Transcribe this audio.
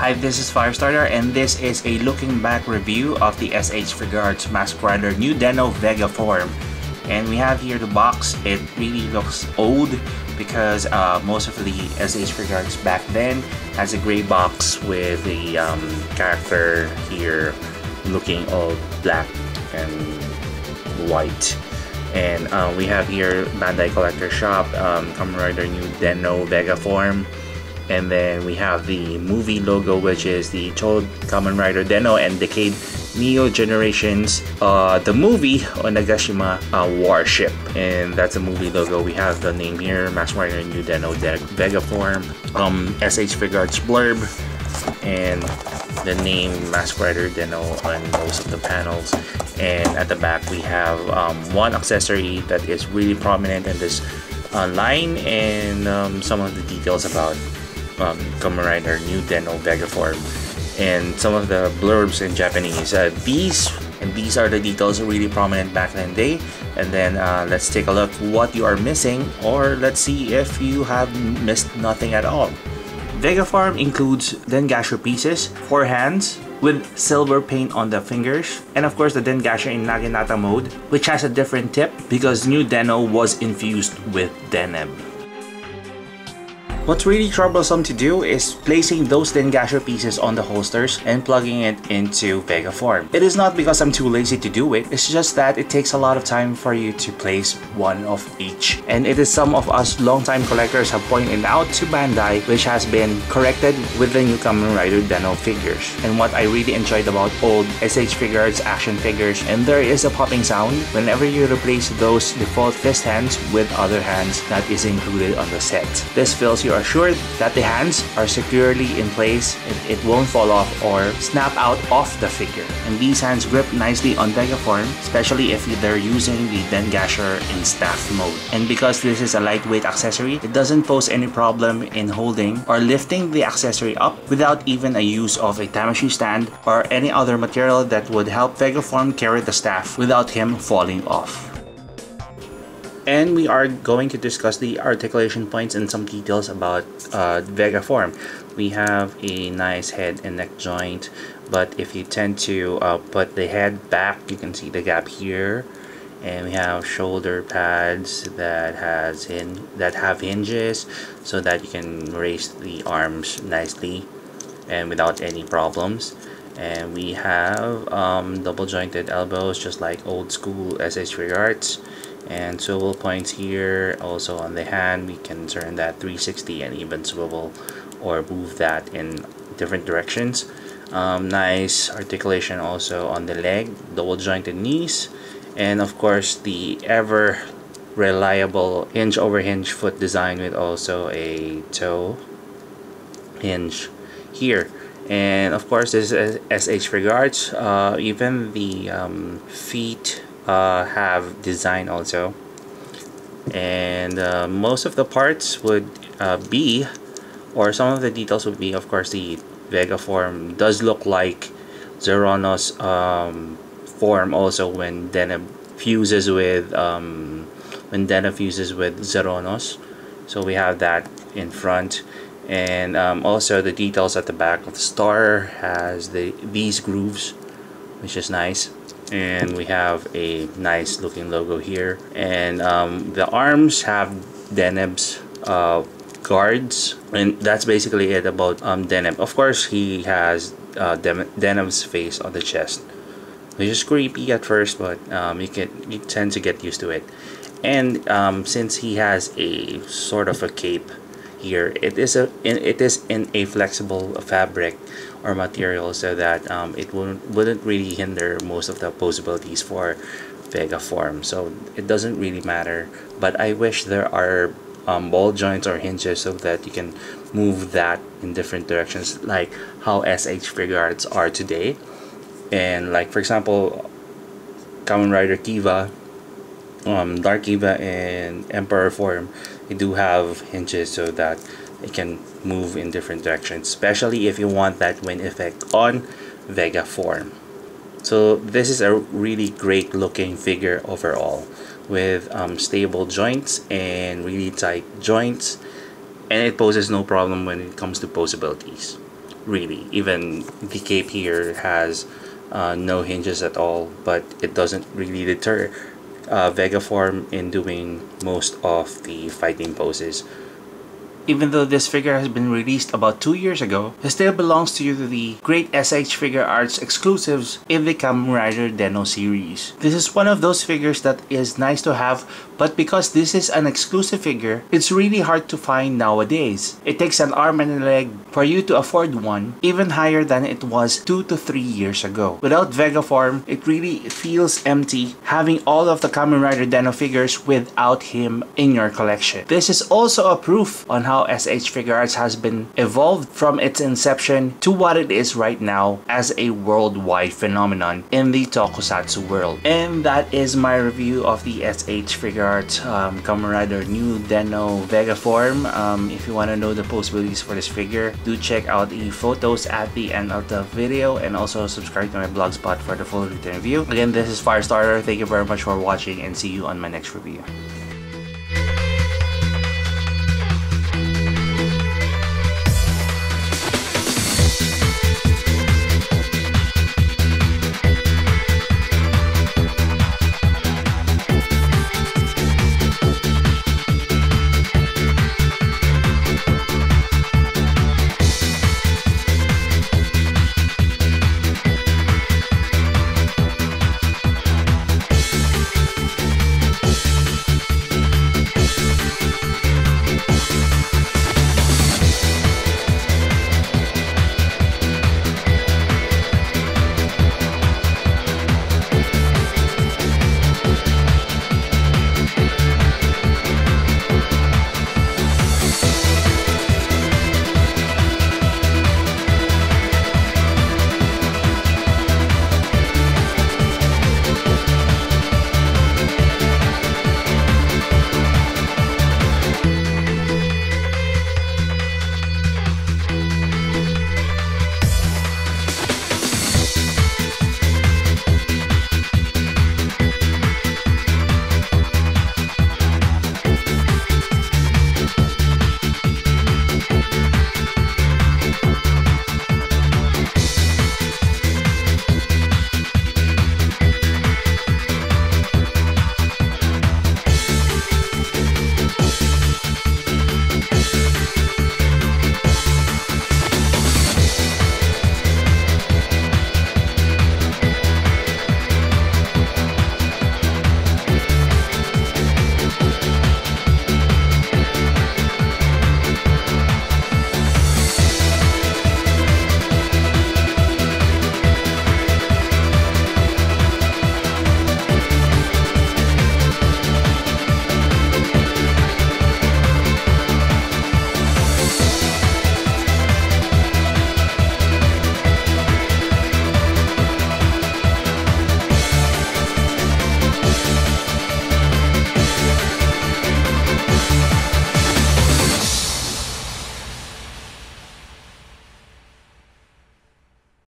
Hi, this is Firestarter, and this is a looking back review of the S.H. Figuarts Mask Rider New Deno Vega form. And we have here the box. It really looks old because most of the S.H. Figuarts back then has a gray box with the character here looking all black and white. And we have here Bandai Collector Shop, Kamen Rider New Deno Vega form. And then we have the movie logo, which is the Told Kamen Rider Deno and Decade Neo Generations, the movie Onagashima Warship. And that's a movie logo. We have the name here, Mask Rider New Deno Vega form, S.H. Figuarts blurb, and the name Mask Rider Deno on most of the panels. And at the back we have one accessory that is really prominent in this line, and some of the details about Kamen Rider New Deno Vega form, and some of the blurbs in Japanese. These are the details really prominent back in the day. And then let's take a look what you are missing, or let's see if you have missed nothing at all. Vega form includes Dengasher pieces, 4 hands with silver paint on the fingers, and of course the Dengasher in Naginata mode, which has a different tip because New Deno was infused with denim. What's really troublesome to do is placing those Dengasher pieces on the holsters and plugging it into Vega form. It is not because I'm too lazy to do it, it's just that it takes a lot of time for you to place one of each. And it is some of us longtime collectors have pointed out to Bandai, which has been corrected with the new Kamen Rider Deno figures. And what I really enjoyed about old S.H. Figuarts action figures, and there is a popping sound whenever you replace those default fist hands with other hands that is included on the set. This feels you are assured that the hands are securely in place, it won't fall off or snap out of the figure. And these hands grip nicely on Vega form, especially if they're using the Dengasher in staff mode. And because this is a lightweight accessory, it doesn't pose any problem in holding or lifting the accessory up without even a use of a Tamashii stand or any other material that would help Vega form carry the staff without him falling off. And we are going to discuss the articulation points and some details about Vega form. We have a nice head and neck joint, but if you tend to put the head back, you can see the gap here. And we have shoulder pads that have hinges so that you can raise the arms nicely and without any problems. And we have double jointed elbows, just like old school S.H. Figuarts. And swivel points here. Also on the hand, we can turn that 360 and even swivel or move that in different directions. Nice articulation also on the leg, double jointed knees, and of course the ever reliable hinge over hinge foot design with also a toe hinge here. And of course this is S.H. Figuarts. Even the feet have design also, and most of the parts would be, or some of the details would be, of course the Vega form does look like Zeronos form also when Deno fuses with Zeronos. So we have that in front, and also the details at the back of the star has these grooves, which is nice. And we have a nice looking logo here, and the arms have Deneb's guards, and that's basically it about Deneb. Of course he has Deneb's face on the chest, which is creepy at first, but you tend to get used to it. And since he has a sort of a cape here, it is in a flexible fabric or material, so that it wouldn't really hinder most of the possibilities for Vega form. So it doesn't really matter, but I wish there are ball joints or hinges so that you can move that in different directions, like how S.H. Figuarts are today. And like for example, Kamen Rider Kiva, Dark Kiva and Emperor form, they do have hinges so that it can move in different directions, especially if you want that wind effect on Vega form. So this is a really great looking figure overall, with stable joints and really tight joints, and it poses no problem when it comes to posabilities. really. Even the cape here has no hinges at all, but it doesn't really deter Vega form in doing most of the fighting poses. Even though this figure has been released about 2 years ago, it still belongs to the great SH Figuarts exclusives in the Kamen Rider Den-O series. This is one of those figures that is nice to have, but because this is an exclusive figure, it's really hard to find nowadays. It takes an arm and a leg for you to afford one, even higher than it was 2 to 3 years ago. Without Vega form, it really feels empty having all of the Kamen Rider Den-O figures without him in your collection. This is also a proof on how SH Figuarts has been evolved from its inception to what it is right now as a worldwide phenomenon in the tokusatsu world. And that is my review of the SH Figuarts Kamen Rider New Den-O Vega form. If you want to know the post release for this figure, do check out the photos at the end of the video, and also subscribe to my blogspot for the full written review. Again, this is Firestarter. Thank you very much for watching, and see you on my next review.